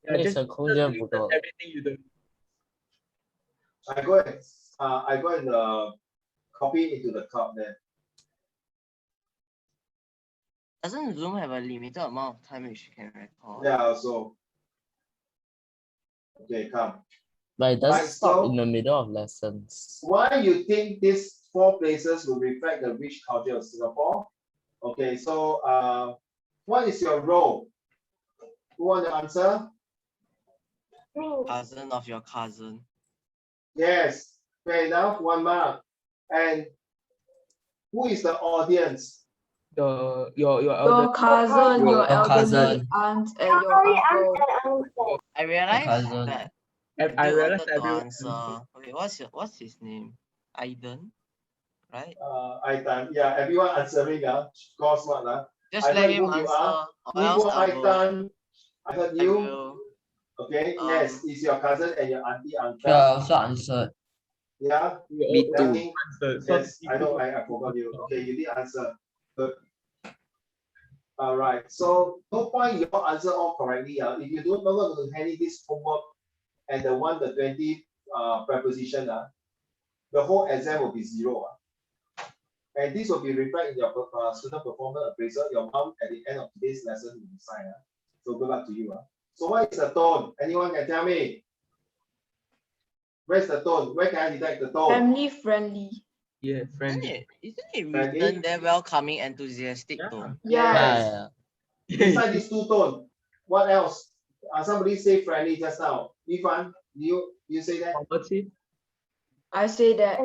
Yeah, just everything you do. I go and copy into the cloud there. Doesn't Zoom have a limited amount of time which you can record? Yeah, also. Okay, come. But it doesn't stop in the middle of lessons. Why you think these 4 places will reflect the rich culture of Singapore? Okay, so what is your role? Who want to answer? Cousin of your cousin. Yes, fair enough, 1 mark. And who is the audience? Your cousin, your elderly cousin. aunt, and your uncle. I realized cousin. that I you realized wanted to everyone. answer. Okay, what's his name? Aiden, right? Yeah, everyone answering. Cause what? Just I let heard him who you answer. are. Or else I heard I you. will. Okay, yes, it's your cousin and your auntie, uncle. Sure, I also answered. Yeah, Me too. yes, I know, I forgot you. Okay, you did answer. Good. All right, so no point you all answer all correctly. If you don't know how to handle this homework and the 20 preposition, the whole exam will be 0. And this will be reflected in your student performance appraisal. Your mom at the end of today's lesson will decide. So good luck to you. So what is the tone? Anyone can tell me? Where's the tone? Where can I detect the tone? Family friendly. Yeah, friendly. Isn't it written there welcoming, enthusiastic Yeah. tone? Yes. Yeah. Beside these 2 tones, what else? Somebody say friendly just now. Ifan, you say that? I say that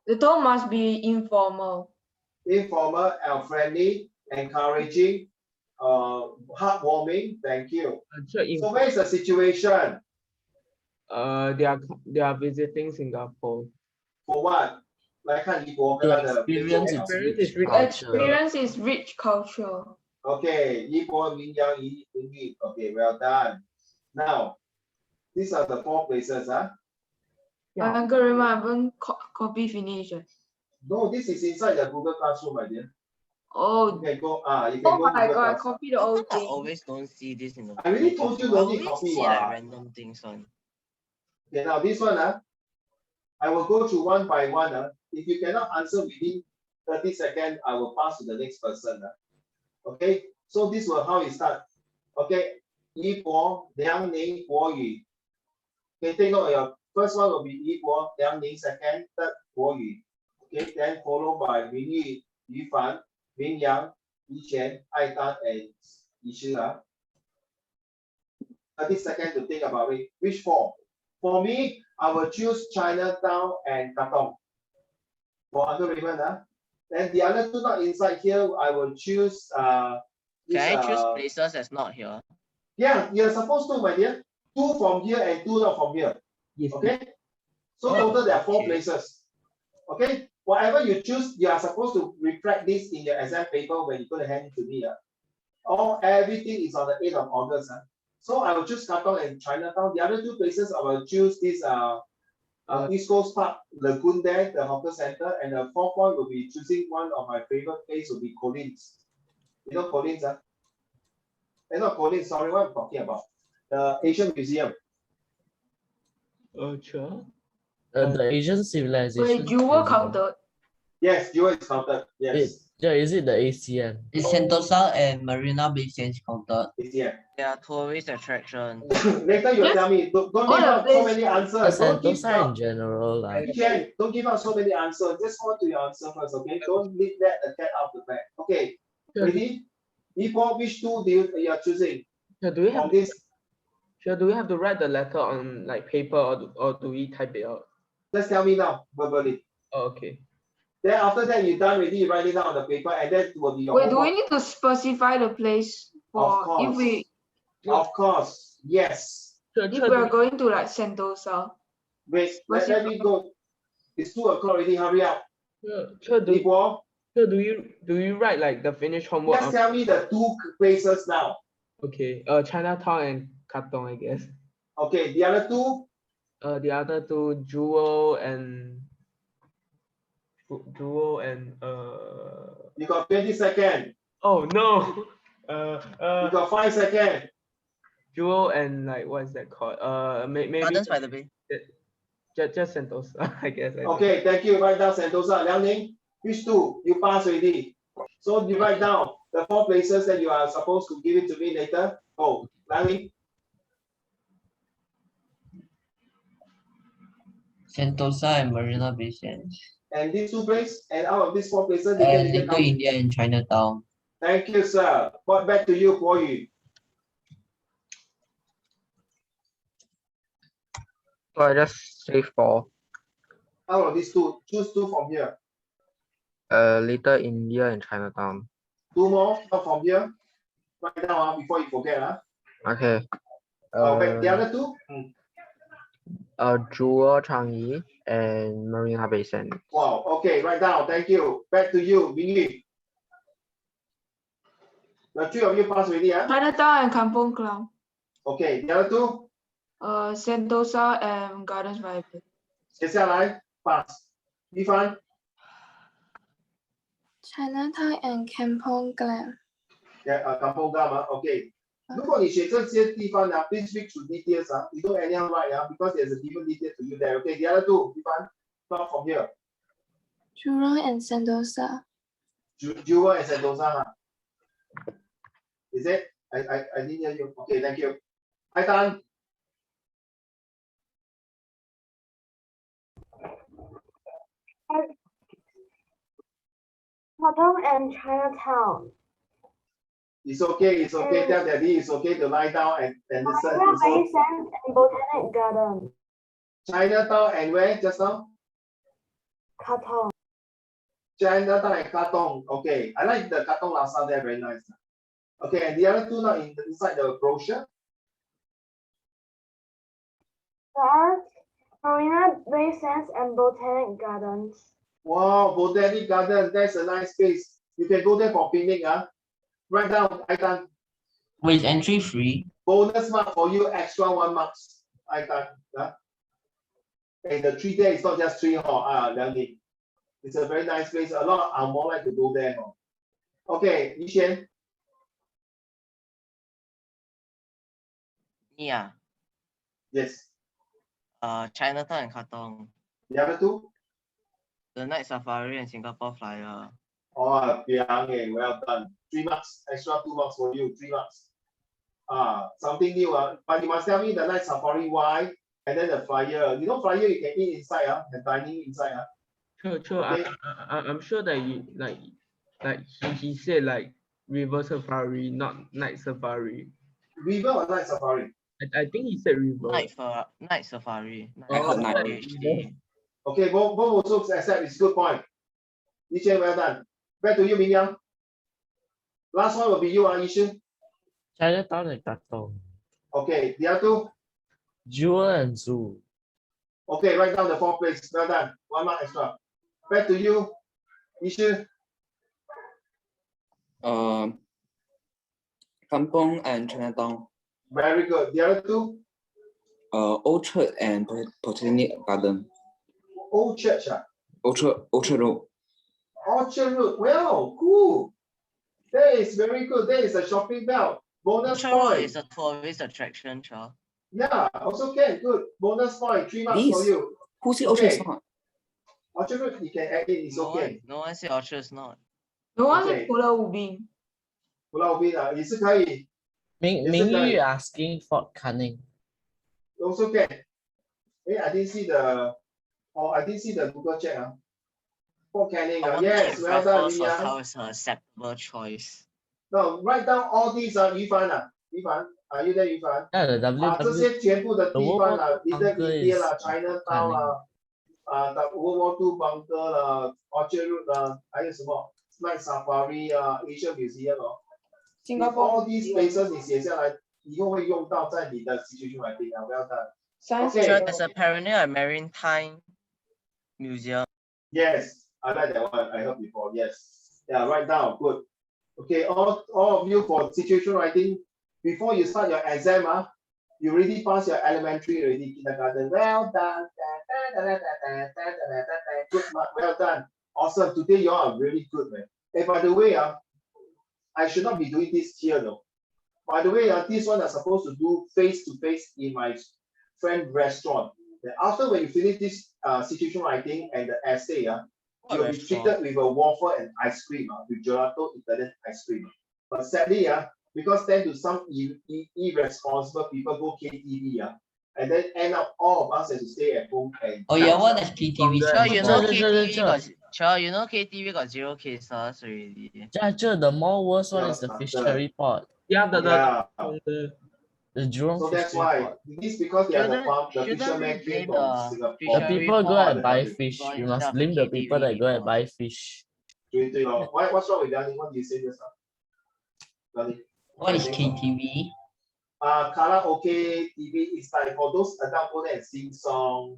the tone must be informal. Informal and friendly, encouraging, heartwarming. Thank you. So where is the situation? They are visiting Singapore. For what? Like Experience is rich culture. Okay, okay, well done. Now, these are the 4 places. Uncle Raymond, I haven't copy finish. No, this is inside the Google Classroom, my dear. Oh, you can go. oh my God, I copied the whole I thing. always don't see this in the I already told you I no need always copy. see like random things on. Okay, now this one, I will go through one by one. If you cannot answer within 30 seconds, I will pass to the next person. Okay, so this will how it start. Okay, 一国两年国语. Okay, take note. Your first one will be 一国两年 second, third 国语. Okay, then followed by 明玉、于凡、明阳、于前、爱丹 and 于诗. 30 seconds to think about it. Which 4? For me, I will choose Chinatown and Katong. For Uncle Raymond, then the other 2 not inside here, I will choose Can I choose places that's not here? Yeah, you're supposed to, my dear. 2 from here and 2 not from here. Yes. Okay? So total there are 4 places. Okay? Whatever you choose, you are supposed to reflect this in your exam paper when you're going to hand it to me. Everything is on the 8th of August. So I will choose Katong and Chinatown. The other 2 places, I will choose this East Coast Park, Lagoon there, the hawker center, and the 4th one will be choosing one of my favorite place will be Collins. You know Collins? Not Collins, sorry, what I'm talking about. The Asian Museum. Sure. The Asian civilization. Wait, you were counted. Yes, you is counted. Yes. Is it the ACM? Is Sentosa and Marina Bay Sands counted? Yeah. They are tourist attractions. Later you tell me. Don't give out so many answers. Sentosa in general. Don't give out so many answers. Just go to your answer first, okay? Don't leave that the cat out the bag. Okay. Ready? Before which 2 you are choosing? Do we have this? Sure. Do we have to write the letter on like paper or do we type it out? Just tell me now verbally. Oh, okay. Then after that you done already, you write it down on the paper, and that will be your Wait, homework. do we need to specify the place for if we? Of course, yes. If we are going to like Sentosa. Wait, let me go. It's 2 o'clock already. Hurry up. Sure. Do you write like the finished homework? Just tell me the 2 places now. Okay. Chinatown and Katong, I guess. Okay. The other 2. The other 2, Jewel and. You got 20 seconds. Oh no. You got 5 seconds. Jewel and like what is that called? Maybe Gardens by the Bay. just Sentosa, I guess. Okay, thank you. Write down Sentosa. Liang Ning, which two? You pass already. So you write down the 4 places that you are supposed to give it to me later. Oh, Liang Ning. Sentosa and Marina Bay Sands. And these 2 places, and out of these 4 places, And Little India and Chinatown. Thank you, sir. What back to you, Guo Yu. So I just say 4. Out of these 2, choose 2 from here. Little India and Chinatown. 2 more, not from here. Write down before you forget. Okay. Wait, the other 2? Jewel, Changi, and Marina Bay Sands. Wow, okay, write down. Thank you. Back to you, Ming Yu. The 3 of you pass already, Chinatown and Kampong Glam. Okay, the other 2? Sentosa and Gardens by the Bay. 写下来 pass. 一帆 Chinatown and Kampong Glam. Kampong Glam, okay. 如果你写这些地方呢 please speak to details, you don't anyhow write, because there's a given detail to you there. Okay, the other 2, 一帆 not from here. Jurong and Sentosa. Jewel and Sentosa, Is it? I didn't hear you. Okay, thank you. Hi, Dan. Hong and Chinatown. It's okay, it's okay. Tell Daddy it's okay to lie down and listen. Marina It's Bay okay. Sands and Botanic Garden. Chinatown and where just now? Katong. Chinatown and Katong. Okay, I like the Katong Laksa there, very nice. Okay, and the other 2 not inside the brochure. Marina Bay Sands and Botanic Gardens. Wow, Botanic Garden, that's a nice place. You can go there for picnic. Write down, I can. With entry free. Bonus mark for you, extra 1 marks. I can. And the 3 there is not just 3 Liang. It's a very nice place. A lot are more like to go there. Okay, Yixian. Yeah. Yes. Chinatown and Katong. The other 2? The Night Safari and Singapore Flyer. Oh, Piang, well done. 3 marks, extra 2 marks for you. 3 marks. Something new. But you must tell me the Night Safari why, and then the flyer. You know, flyer you can eat inside. The dining inside. Sure. Okay. I'm sure that you like he said like river safari, not night safari. River or Night Safari? I think he said river. Night Safari. I heard night. PhD. Okay, both also accept. It's good point. Yixian, well done. Back to you, Ming Yang. Last one will be you, Yixian. Chinatown and Katong. Okay, the other 2? Jewel and Zoo. Okay, write down the 4 place. Well done. 1 mark extra. Back to you, Yixian. Kampong and Chinatown. Very good. The other 2? Orchard and Botanic Garden. Old Church. Orchard Road. Orchard Road. Well, cool. That is very good. That is a shopping belt. Bonus Orchard Road point. is a tourist attraction, Charles. Yeah, also can. Good. Bonus point. 3 marks for This? you. Who said Orchard is Okay. not? Orchard Road, you can add it. It's okay. No one said Orchard is not. No one Okay. said Pulau Ubin. Pulau Ubin 也是可以 Ming Yes, sir. Yu asking Fort Canning. also can. I didn't see the. I didn't see the Google check. Fort Canning. I wonder Yes, if well done, Raffles Ming Yang. Hotel is an acceptable choice. No, write down all these. Yufan, are you there, Yufan? Yeah, the 这 WW. 些全部的地方 Little bunker India is 啦 Chinatown 啦the World War II bunker 啦 Orchard Road 啦还有什么 Night Safari Asia Museum all these places 你写下来以后会用到在你的 situation writing well done. Science Okay. Sure, there's apparently a maritime museum. Yes, I like that one. I heard before. Yes. Yeah, write down. Good. Okay, all of you for situation writing, before you start your exam, you already passed your elementary already, kindergarten. Well done. Good mark. Well done. Awesome. Today you all are really good, man. Hey, by the way, I should not be doing this here though. By the way, this one is supposed to do face-to-face in my friend restaurant. Then after when you finish this situation writing and the essay, you'll be treated with a waffle and ice cream, with gelato Italian ice cream. But sadly, because tend to some irresponsible people go KTV, and then end up all of us have to stay at home and. Oh yeah, what is KTV? Sure, you know Sure. KTV got 0 cases already. Sure, the more worst one Yeah, is the fish the- curry pot. Yeah, The Jurong So fish that's curry why pot. this because they are the Shouldn't fishermen we came blame from the Singapore. The fishery people go pot and buy the fish. people You must instead of blame the KTV people that go and people. buy fish. 对咯 what's wrong with that? What do you say just now? What is KTV? Karaoke TV is like for those adult go there and sing song.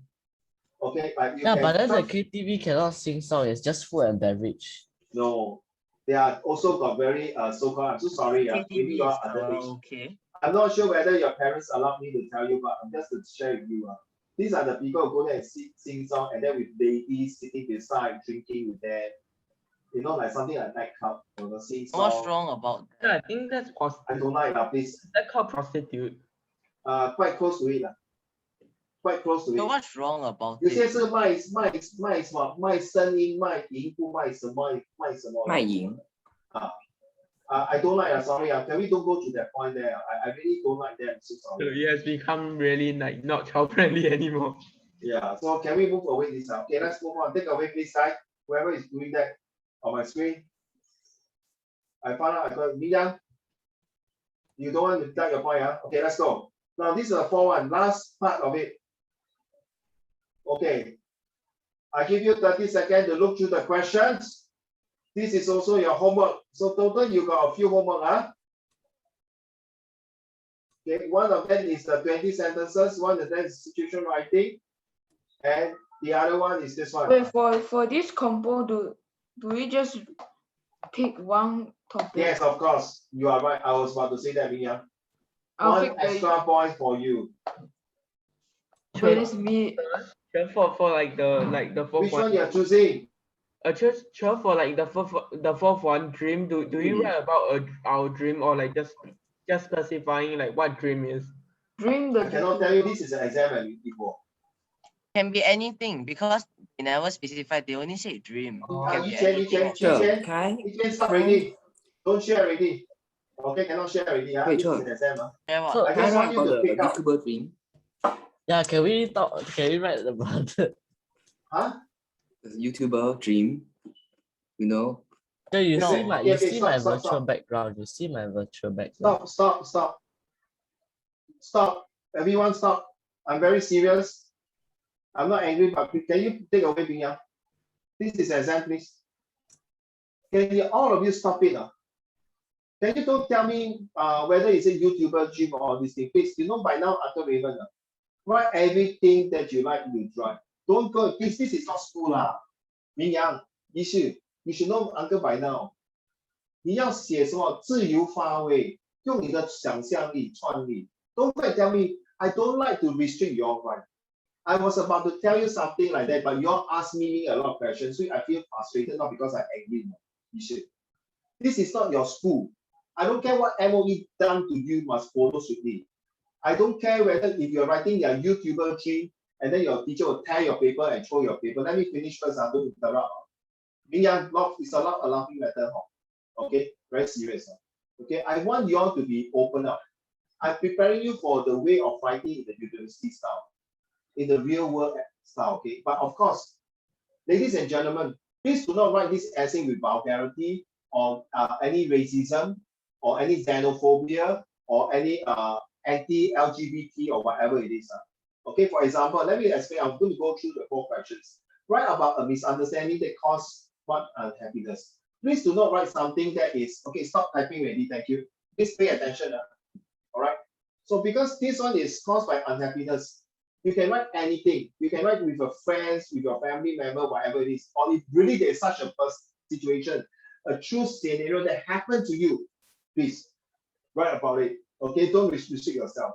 Okay, like you Yeah, can but then the some- KTV cannot sing song. It's just food and beverage. No, they are also got very so-called. I'm so sorry. Maybe KTV you is are underage. okay. I'm not sure whether your parents allow me to tell you, but I'm just to share with you. These are the people who go there and sing song, and then with ladies sitting beside, drinking with them. You know, like something like nightclub, sing song. What's wrong about that? Yeah, I think that's I don't like please. That's called prostitute. Quite close to it. Quite close to So it. what's wrong about 有些 it? 是卖什么卖声音卖淫不卖什么卖淫 I don't like sorry can we don't go to that point there I really don't like that I'm so So sorry it has become really like not child friendly anymore. yeah so can we move away this okay let's move on take away please guys whoever is doing that on my screen I found out I got Miyan you don't want to tell your point okay let's go now this is the 4-1 last part of it okay I give you 30 seconds to look through the questions. This is also your homework. So total you got a few homework. Okay, one of them is the 20 sentences, one of them is situation writing, and the other one is this one. Wait, for this combo, do we just pick one topic? Yes, of course. You are right. I was about to say that, Mia. I'll One pick the- extra point for you. Wait, it's me. For like the fourth Which one you are choosing? just for like the fourth one, dream. Do you write about our dream or like just specifying like what dream is? Dream I the cannot tell you this is an exam and before. Can be anything because they never specify. They only say dream. Can be Yi Chen, anything. Sure, can stop already. Don't share already. Okay, cannot share already. Wait, This is sure. an exam. Share what? So I I just want write you about to the pick up. YouTuber dream? Yeah, can we write about it? Huh? The YouTuber dream, you know? So you No. see my Okay, you okay, see stop, my stop, virtual stop. background. You see my virtual background. Stop. Everyone stop. I'm very serious. I'm not angry, but can you take away Binya? This is exam, please. Can you, all of you stop it? Can you don't tell me whether it's a YouTuber dream or all these things? Please, you know by now, Uncle Raven, write everything that you like, you try. Don't go, please, this is not school. Ming Yang, you should know Uncle by now. 你要写什么自由发挥，用你的想象力、创意。Don't go and tell me, I don't like to restrict your right. I was about to tell you something like that, but you all asked me a lot of questions, so I feel frustrated, not because I'm angry. This is not your school. I don't care what MOE done to you, must follow strictly. I don't care whether if you're writing your YouTuber dream, and then your teacher will tear your paper and throw your paper. Let me finish first, I don't interrupt. It's a lot of laughing matter. Okay, very serious. Okay, I want you all to be open up. I'm preparing you for the way of writing in the university style, in the real world style. Okay, but of course, ladies and gentlemen, please do not write this essay with vulgarity or any racism or any xenophobia or any anti-LGBT or whatever it is. Okay, for example, let me explain. I'm going to go through the 4 questions. Write about a misunderstanding that caused what unhappiness. Please do not write something that is, okay, stop typing already, thank you. Please pay attention. All right. So because this one is caused by unhappiness, you can write anything. You can write with your friends, with your family member, whatever it is. Or if really there is such a situation, a true scenario that happened to you, please write about it. Okay, don't restrict yourself.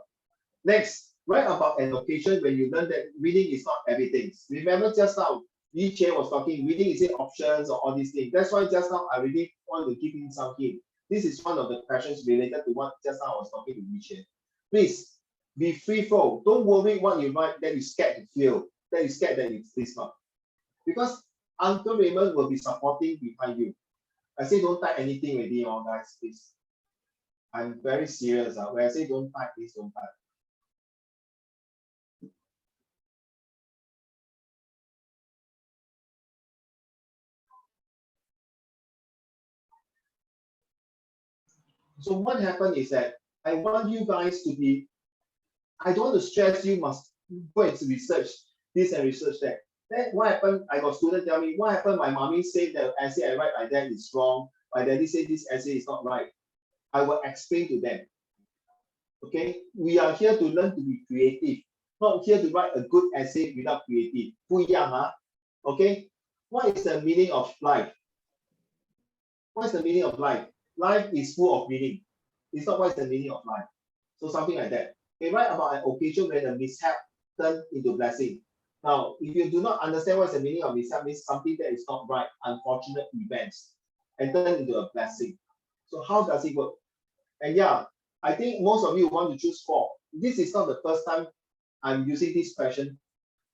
Next, write about an occasion when you learn that reading is not everything. Remember just now, Yi Chen was talking, reading is it options or all these things. That's why just now I really want to give him some hint. This is one of the questions related to what just now I was talking to Michelle. Please be free flow. Don't worry what you write that you scared to fail, that you scared that it's this one. Because Uncle Raymond will be supporting behind you. I say don't type anything already, guys, please. I'm very serious. When I say don't type, please don't type. So what happened is that I want you guys to be, I don't want to stress you must go and research this and research that. Then what happened, I got students tell me, what happened, my mommy said the essay I write like that is wrong. My daddy said this essay is not right. I will explain to them. Okay, we are here to learn to be creative, not here to write a good essay without creative. 不一样, huh? Okay, what is the meaning of life? What is the meaning of life? Life is full of meaning. It's not what is the meaning of life. So something like that. Okay, write about an occasion when a mishap turned into blessing. Now, if you do not understand what is the meaning of mishap, means something that is not right, unfortunate events, and turn into a blessing. So how does it work? And yeah, I think most of you want to choose 4. This is not the first time I'm using this question.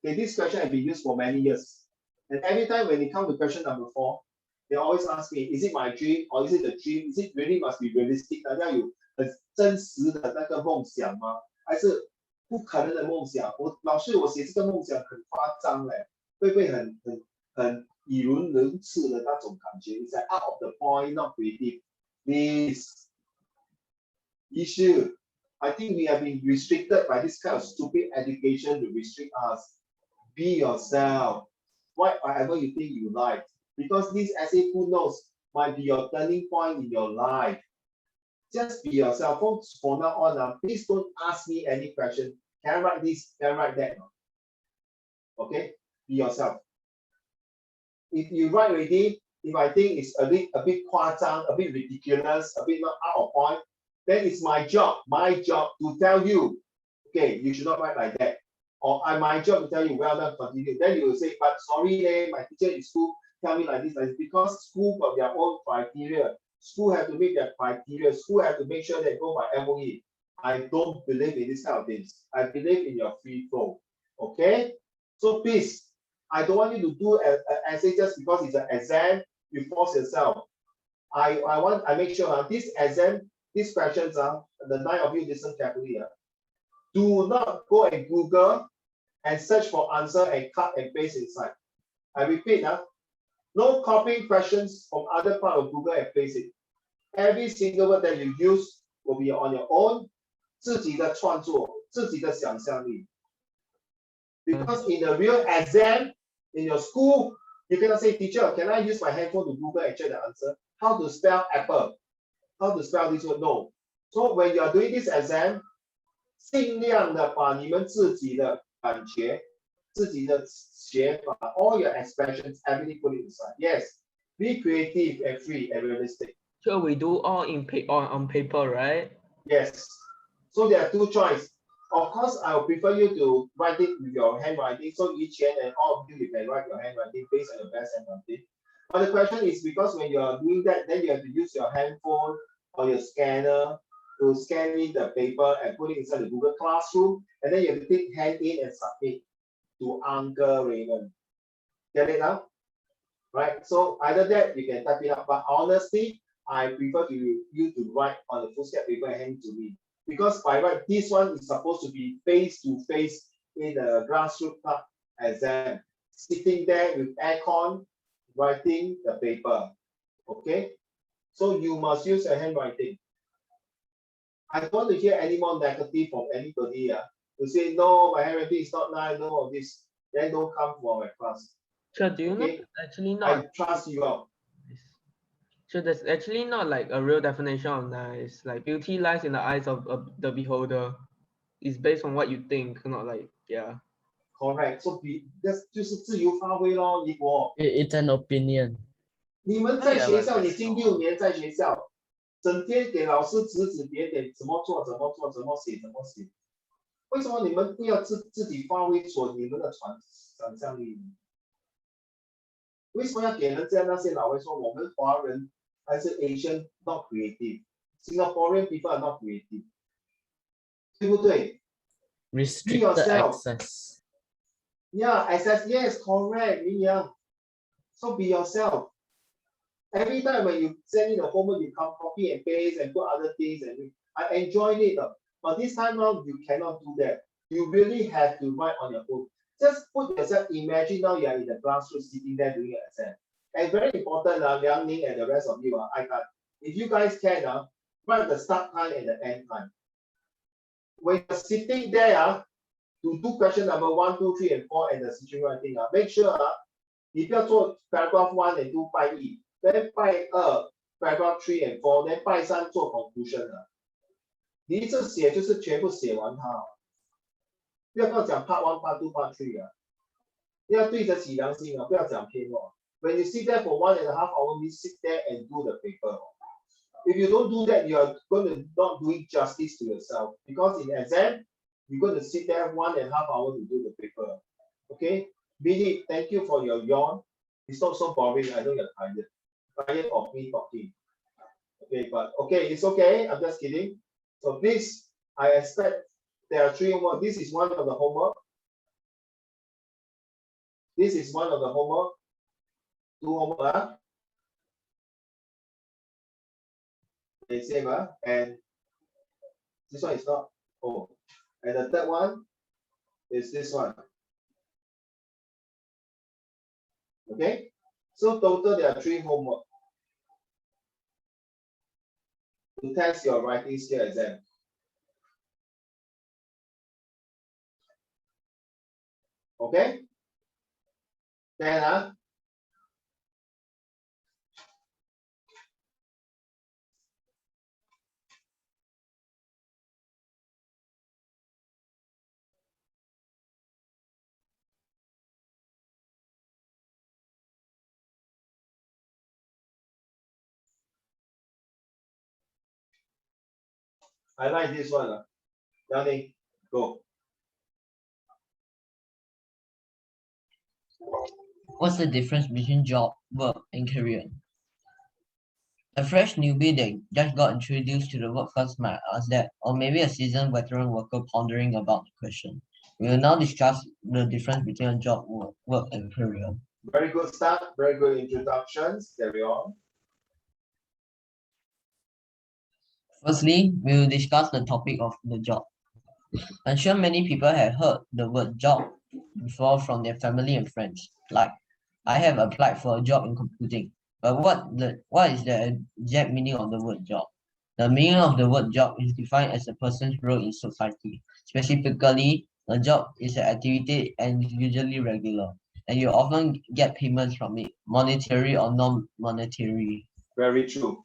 Okay, this question has been used for many years. And every time when it comes to question number 4, they always ask me, is it my dream or is it the dream? Is it really must be realistic? 要有很真实的那个梦想吗？还是不可能的梦想？老师，我写这个梦想很夸张嘞，会不会很语无伦次的那种感觉？ It's like out of the point, not creative. This issue, I think we have been restricted by this kind of stupid education to restrict us. Be yourself. Write whatever you think you like. Because this essay, who knows, might be your turning point in your life. Just be yourself. From now on, please don't ask me any question. Can I write this? Can I write that? Okay? Be yourself. If you write already, if I think it's a bit 夸张, a bit ridiculous, a bit not out of point, then it's my job to tell you, okay, you should not write like that. Or my job to tell you, well done, continue. Then you will say, but sorry, my teacher in school tell me like this, because school got their own criteria. School have to meet their criteria. School have to make sure they go by MOE. I don't believe in this kind of things. I believe in your free flow. Okay? So please, I don't want you to do an essay just because it's an exam. You force yourself. I make sure this exam, these questions, the 9 of you listen carefully. Do not go and Google and search for answer and cut and paste inside. I repeat, no copying questions from other part of Google and paste it. Every single word that you use will be on your own, 自己的创作，自己的想象力. Because in the real exam, in your school, you cannot say, teacher, can I use my handphone to Google and check the answer? How to spell apple? How to spell this word? No. So when you are doing this exam, 尽量的把你们自己的感觉、自己的写法 all your expressions, everything put it inside. Yes, be creative and free and realistic. So we do all on paper, right? Yes. So there are 2 choices. Of course, I would prefer you to write it with your handwriting. So each and all of you can write your handwriting based on your best handwriting. But the question is, because when you are doing that, then you have to use your handphone or your scanner to scan in the paper and put it inside the Google Classroom. And then you have to click hand in and submit to Uncle Raymond. Get it now? Right? So either that, you can type it up. But honestly, I prefer you to write on the foolscap paper and hand it to me. Because by right, this one is supposed to be face-to-face in the grassroots exam. Sitting there with aircon, writing the paper. Okay? So you must use your handwriting. I don't want to hear any more negative from anybody to say, no, my handwriting is not nice, no of this. Then don't come for my class. So do you Okay? know actually not? I trust you out. So there's actually not like a real definition of nice. Like beauty lies in the eyes of the beholder. It's based on what you think, not like, yeah. Correct. So that's 就是自由发挥咯，你我。It's an opinion. 你们在学校已经6年在学校，整天给老师指指点点，怎么做，怎么做，怎么写，怎么写。为什么你们不要自己发挥出你们的想象力？为什么要给人家那些老外说我们华人 I say Asian not creative. Singaporean people are not creative. 对不对? Restricted yourself. access. Yeah, access, yes, correct, Mia. So be yourself. Every time when you send in the homework, you come copy and paste and put other things, and I enjoyed it. But this time around, you cannot do that. You really have to write on your own. Just put yourself, imagine now you are in the classroom sitting there doing an exam. And very important, Liang Ning and the rest of you, I can't. If you guys can, write the start time and the end time. When you're sitting there, to do question number 1, 2, 3, and 4 and the situation writing, make sure 你不要做 paragraph 1 and 2拜1 then 拜2 paragraph 3 and 4 then 拜3做 conclusion 你一次写就是全部写完它，不要跟我讲 part 1 part 2 part 3要对得起良心不要讲偏When you sit there for 1.5 hours, you sit there and do the paper. If you don't do that, you are going to not doing justice to yourself, because in exam you're going to sit there 1.5 hours to do the paper. Okay, Billy, thank you for your yawn. It's not so boring. I know you're tired of me talking. Okay, but okay, it's okay. I'm just kidding. So please, I expect there are 3 homework. This is one of the homework. This is one of the homework. 2 homework. Okay, same and this one is not. Oh, and the third one is this one. Okay, so total there are 3 homework to test your writing skill exam. Okay, then I like this one. Danny, go. What's the difference between job, work, and career? A fresh newbie that just got introduced to the workforce might ask that, or maybe a seasoned veteran worker pondering about the question. We will now discuss the difference between a job, work, and career. Very good start, very good introductions. Carry on. Firstly, we will discuss the topic of the job. I'm sure many people have heard the word job before from their family and friends. Like, I have applied for a job in computing. But what is the exact meaning of the word job? The meaning of the word job is defined as a person's role in society. Specifically, a job is an activity and is usually regular, and you often get payments from it, monetary or non-monetary. Very true.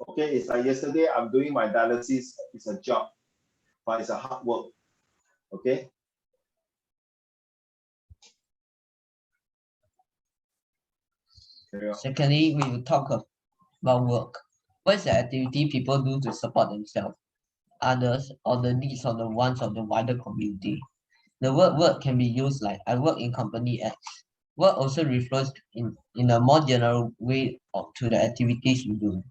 Okay, it's like yesterday I'm doing my dialysis. It's a job, but it's a hard work. Okay. Secondly, we will talk about work. What is the activity people do to support themselves, others, or the needs of the wants of the wider community? The word work can be used like I work in company X. Work also refers in a more general way to the activities you do.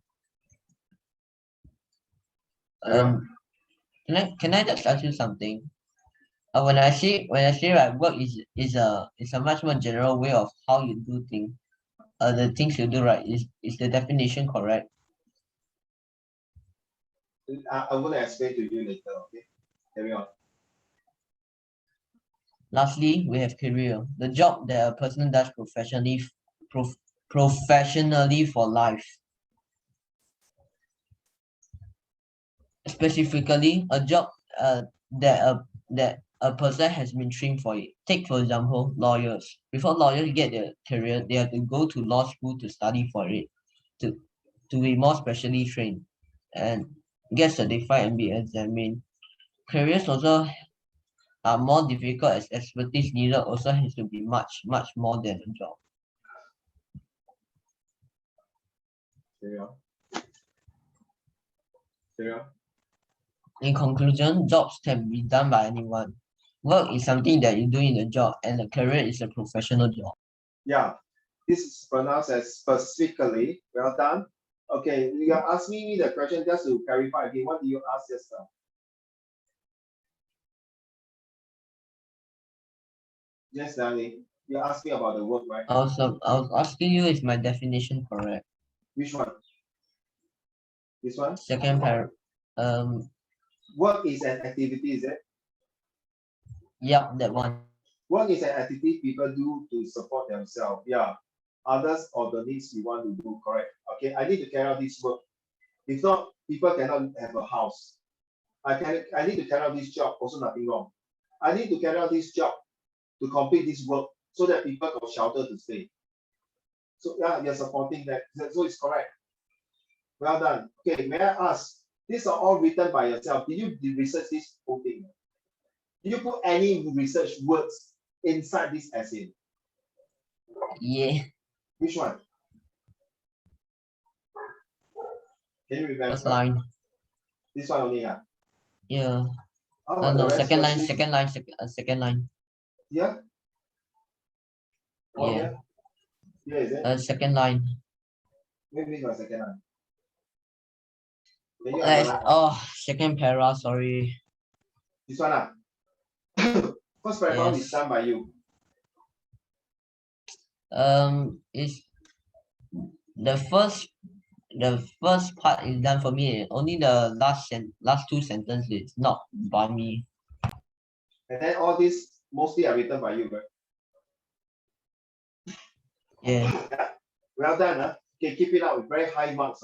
Can I just ask you something? When I say like work is a much more general way of how you do things. The things you do, right? Is the definition correct? I'm going to explain to you later. Okay, carry on. Lastly, we have career, the job that a person does professionally for life. Specifically, a job that a person has been trained for it. Take, for example, lawyers. Before lawyers get their career, they have to go to law school to study for it, to be more specially trained and get certified and be examined. Careers also are more difficult as expertise needed also has to be much more than a job. In conclusion, jobs can be done by anyone. Work is something that you do in a job, and a career is a professional job. Yeah, This is pronounced as specifically. Well done. Okay, you are asking me the question just to clarify again. What do you ask just now? Yes, darling. You asked me about the work, right? I was asking you, is my definition correct? Which one? This one? Second pair. Work is an activity, is it? Yeah, that one. Work is an activity people do to support themselves. Yeah. Others or the needs we want to do, correct. Okay, I need to carry out this work. If not, people cannot have a house. I need to carry out this job, also nothing wrong. I need to carry out this job to complete this work so that people got shelter to stay. So yeah, you're supporting that. So it's correct. Well done. Okay, may I ask, these are all written by yourself. Did you research this whole thing? Did you put any research words inside this essay? Yeah. Which one? Can you remember? First line. This one only, huh? Yeah. How about the No, rest? second line, Firstly? second line. Yeah? Oh, Yeah. Yeah, is it? Second line. What do you mean by second line? Can you underline? Oh, second para, sorry. This one, ah. First paragraph is Yes. done by you. Is the first part is done for me. Only the last two sentences is not by me. And then all these mostly are written by you, right? Yeah. Well done, huh? Okay, keep it up with very high marks.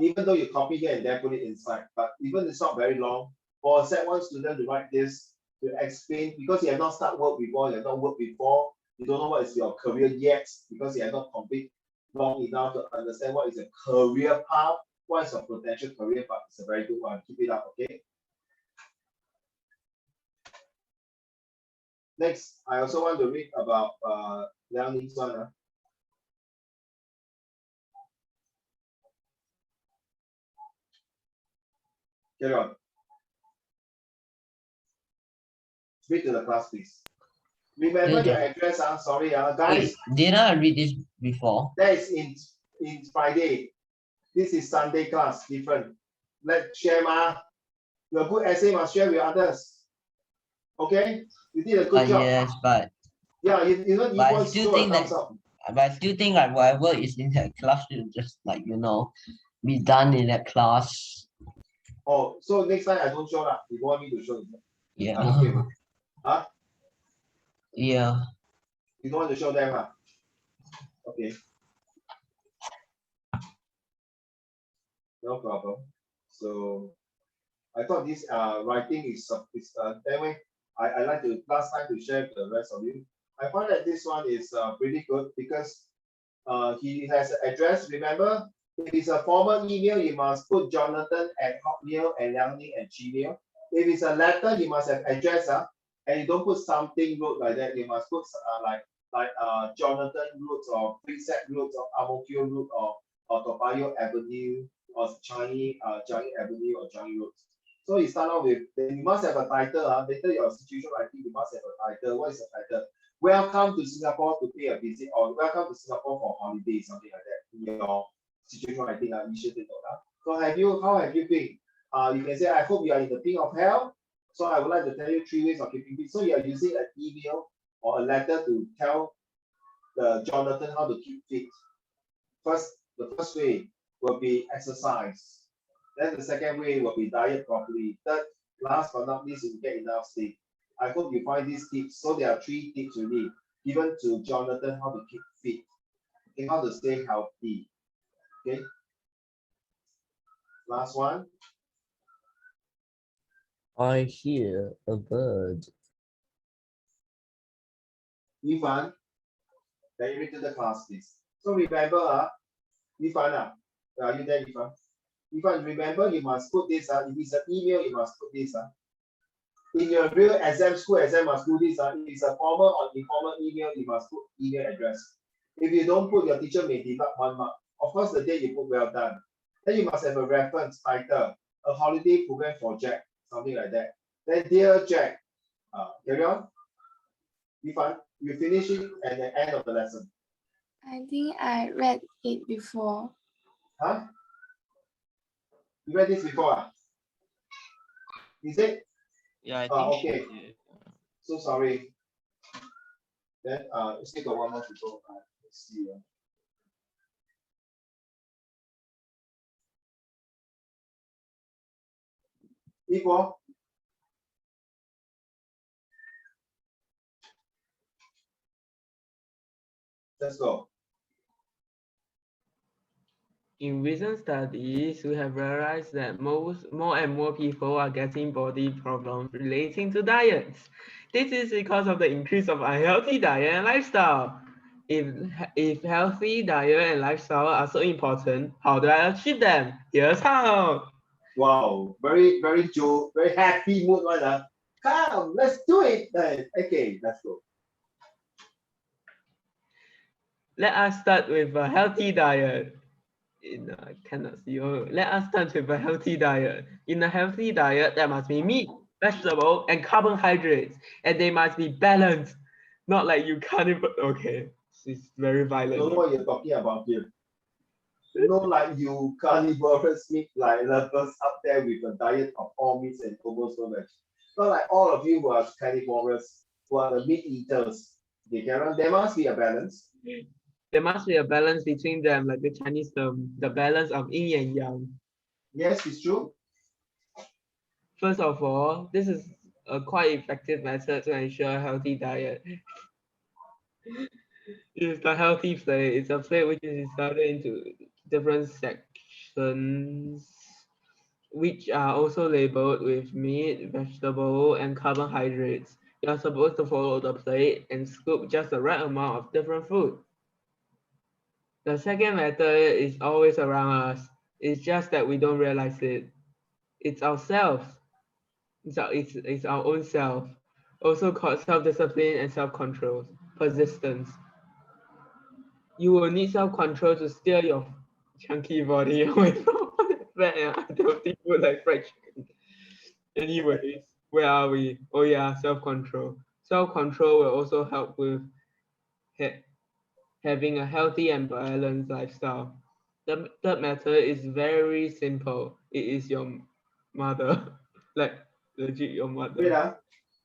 Even though you copy here and there, put it inside, but even it's not very long. For a Sec1 student to write this, to explain, because you have not started work before, you have not worked before, you don't know what is your career yet, because you have not complete long enough to understand what is a career path, what is your potential career path. It's a very good one. Keep it up, okay? Next, I also want to read about Liang Ning's one. Carry on. Read to the class, please. Remember your address, sorry, guys. Wait, didn't I read this before? That is in Friday. This is Sunday class, different. Let's share, ma. Your good essay must share with others. Okay? You did a good job. Yes, but Yeah, you know, but I still think that, but I still think like whatever is in that class should just like, you know, be done in that class. Oh, so next time I don't show lah. You don't want me to show. Yeah. I'm okay with it. Huh? Yeah. You don't want to show them, huh? Okay. No problem. So I thought this writing is anyway. I like to last time to share with the rest of you. I find that this one is pretty good because he has an address. Remember, if it's a formal email, you must put Jonathan at Hotmail and Liang Ning at Gmail. If it's a letter, you must have address, and you don't put something road like that. You must put like Jonathan Road or Preset Road or Amokyo Road or Toa Payoh Avenue or Changi Avenue or Changi Road. So you start off with, then you must have a title. Later your situation writing, you must have a title. What is the title? Welcome to Singapore to pay a visit, or welcome to Singapore for holiday, something like that. In your situation writing, initiative. So how have you been? You can say, I hope you are in the pink of health. So I would like to tell you 3 ways of keeping fit. So you are using an email or a letter to tell the Jonathan how to keep fit. The first way will be exercise. Then the second way will be diet properly. Third, last but not least, you get enough sleep. I hope you find these tips. So there are 3 tips really given to Jonathan how to keep fit, okay, how to stay healthy. Okay. Last one. I hear a bird. Ifan, can you read to the class, please? So remember, Ifan, are you there, Ifan? Ifan, remember you must put this. If it's an email, you must put this. In your real exam, school exam must do this. If it's a formal or informal email, you must put email address. If you don't put, your teacher may deduct 1 mark. Of course, the date you put, well done. Then you must have a reference title, a holiday program for Jack, something like that. Then dear Jack, carry on. Ifan, you finish it at the end of the lesson. I think I read it before. Huh? You read this before? Is it? Yeah, I think she Okay. did. So sorry. Then still got one more to go. Let's see. Equal. Let's go. In recent studies, we have realized that more and more people are getting body problems relating to diets. This is because of the increase of unhealthy diet and lifestyle. If healthy diet and lifestyle are so important, how do I achieve them? Here's how. Wow, very happy mood one. Come, let's do it. Okay, let's go. Let us start with a healthy diet. I cannot see. Let us start with a healthy diet. In a healthy diet, there must be meat, vegetable, and carbohydrates, and they must be balanced. Not like you can't even. Okay, it's very violent. Don't know what you're talking about here. Like you carnivorous meat like lovers up there with a diet of all meats and almost no veg. Not like all of you who are carnivorous, who are the meat eaters. There must be a balance. There must be a balance between them, like the Chinese term, the balance of yin and yang. Yes, it's true. First of all, this is a quite effective method to ensure a healthy diet. It's the healthy plate. It's a plate which is divided into different sections, which are also labeled with meat, vegetable, and carbohydrates. You're supposed to follow the plate and scoop just the right amount of different food. The second method is always around us. It's just that we don't realize it. It's ourselves. It's our own self, also called self-discipline and self-control, persistence. You will need self-control to steer your chunky body away from fat and unhealthy food like fried chicken. Anyways, where are we? Oh yeah, self-control. Self-control will also help with having a healthy and balanced lifestyle. The third method is very simple. It is your mother, like legit your mother. Wait,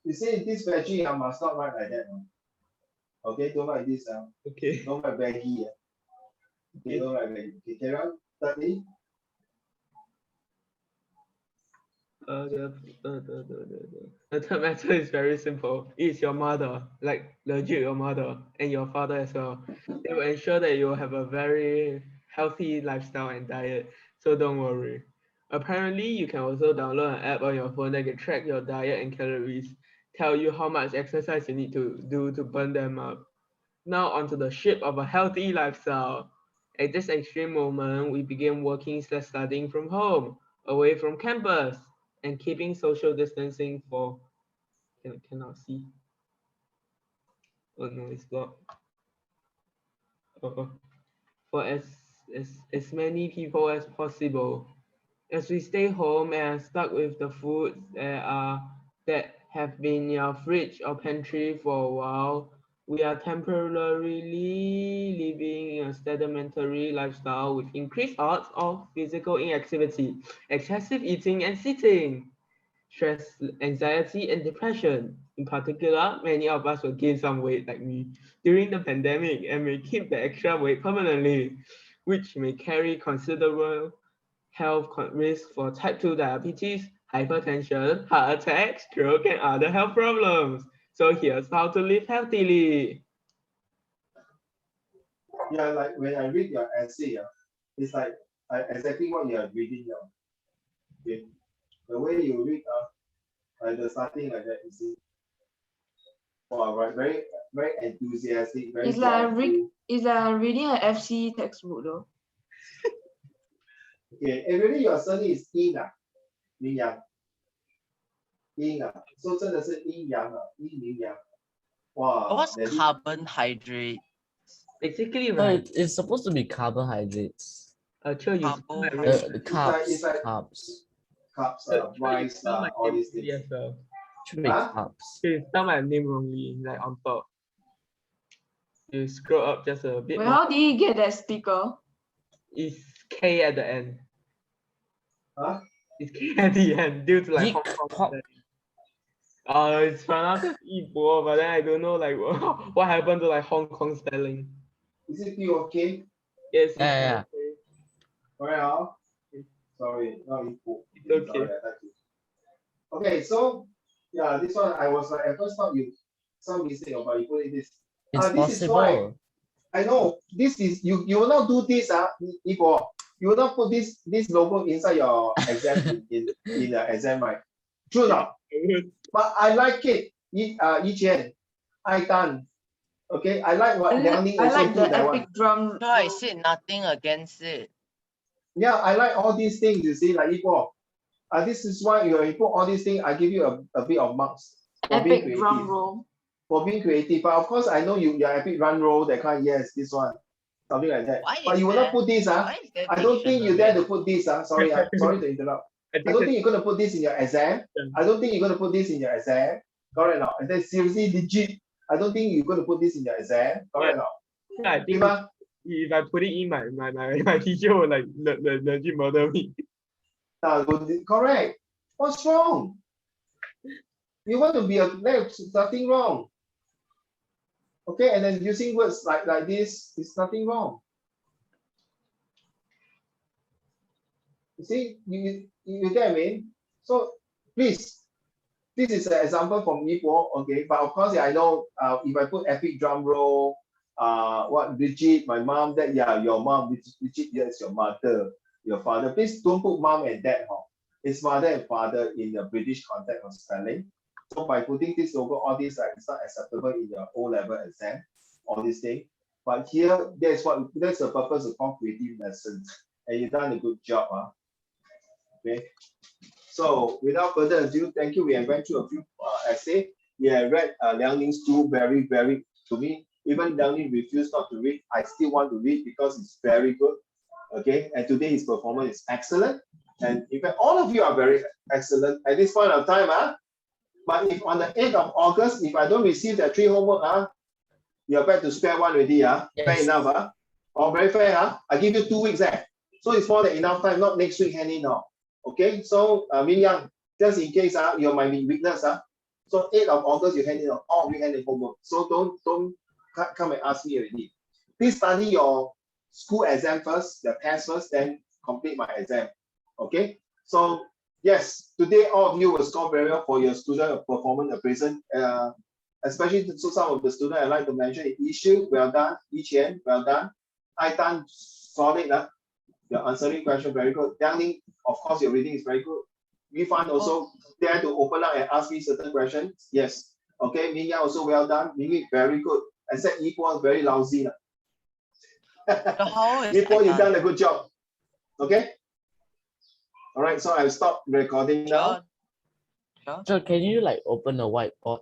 you say this veggie, I must not write like that. Okay, don't write this. Okay. Don't write veggie. Okay, don't write veggie. Okay, carry on. Thirdly. The third method is very simple. It's your mother, like legit your mother, and your father as well. They will ensure that you will have a very healthy lifestyle and diet, so don't worry. Apparently, you can also download an app on your phone that can track your diet and calories, tell you how much exercise you need to do to burn them up. Now onto the ship of a healthy lifestyle. At this extreme moment, we begin working/studying from home, away from campus, and keeping social distancing for cannot see. Oh no, it's blocked. For as many people as possible. As we stay home and are stuck with the foods that have been in your fridge or pantry for a while, we are temporarily living a sedentary lifestyle with increased odds of physical inactivity, excessive eating and sitting, stress, anxiety, and depression. In particular, many of us will gain some weight like me during the pandemic and may keep the extra weight permanently, which may carry considerable health risk for type 2 diabetes, hypertension, heart attack, stroke, and other health problems. So here's how to live healthily. Yeah, like when I read your essay, it's like exactly what you are reading now. Okay. The way you read, like the starting like that, you see. Wow, right, very enthusiastic, very It's like joyful. it's like reading an FC textbook though. Okay, and really your surname is Yin Yin Yang. Yin so 真的是阴阳阴明阳. Wow. What's carbohydrate? Basically, No, right? it's supposed to be carbohydrates. Sure, you The carbs. It's like Carbs. rice, all these things. Yes, Should be carbs. you spell my name wrongly, like on top. You scroll up just a bit Well, more. how did you get that sticker? It's K at the end. Huh? It's K at the end due to like Hong Kong Pop. spelling. It's pronounced Yibo, but then I don't know like what happened to like Hong Kong spelling. Is it P okay? Yes, it's Yeah. okay. Alright, huh? Sorry, not equal. It's okay. Sorry, I thought you- Okay, so yeah, this one I was like at first thought you some mistake about you put it this. It's This is why possible. I know this is you will not do this Ipo. You will not put this logo inside your exam in the exam, right? True or not? But I like it. Yiqian, I done. Okay, I like what Liang I also like do the that epic one. drum. So I said nothing against it. Yeah, I like all these things, you see, like Ipo. This is why you put all these things, I give you a bit of marks for being Epic drum creative. roll. For being creative. But of course, I know you're epic run roll, that kind, yes, this one. Something like that. Why But is you will not there- put this. Why is there I don't think you dare to put this. Sorry, sorry to interrupt. I don't think you're going to put this in your exam. I don't think you're going to put this in your exam. Correct or not? And then seriously, legit. I don't think you're going to put this in your exam. Correct or not? Yeah, I think if I put it in, my teacher will like legit murder me. Correct. What's wrong? You want to be there's nothing wrong. Okay, and then using words like this is nothing wrong. You see, you get what I mean? So please, this is an example from me for okay, but of course, yeah, I know if I put epic drum roll, what Bridget, my mom, that yeah, your mom, Bridget, yes, your mother, your father. Please don't put mom and dad. It's mother and father in the British context of spelling. So by putting this logo, all these it's not acceptable in your O-level exam, all these things. But here, that's the purpose of creative lessons, and you've done a good job. Okay. So without further ado, thank you. We have went through a few essays. We have read Liang Ning's two very, very, to me, even Liang Ning refused not to read. I still want to read because it's very good. Okay. And today his performance is excellent. And in fact, all of you are very excellent at this point of time. But if on the 8th of August, if I don't receive that 3 homework, you're back to square one already. Yes. Fair enough. Or very fair. I give you 2 weeks. So it's more than enough time, not next week handing now. Okay, so Min Yang, just in case you might be weakness. So 8th of August, you hand in all we hand in homework. So don't come and ask me already. Please study your school exam first, the test first, then complete my exam. Okay, so yes, today all of you will score very well for your student performance appraisal. Especially to some of the students, I'd like to mention Issue, well done. Yiqian, well done. I done solid. Your answering question very good. Liang Ning, of course, your reading is very good. Yifan also dare to open up and ask me certain questions. Yes. Okay, Min Yang also well done. Mimi, very good. Except Yipo very lousy. Yipo, you've done a good job. Okay. All right, so I'll stop recording now. So can you like open a whiteboard?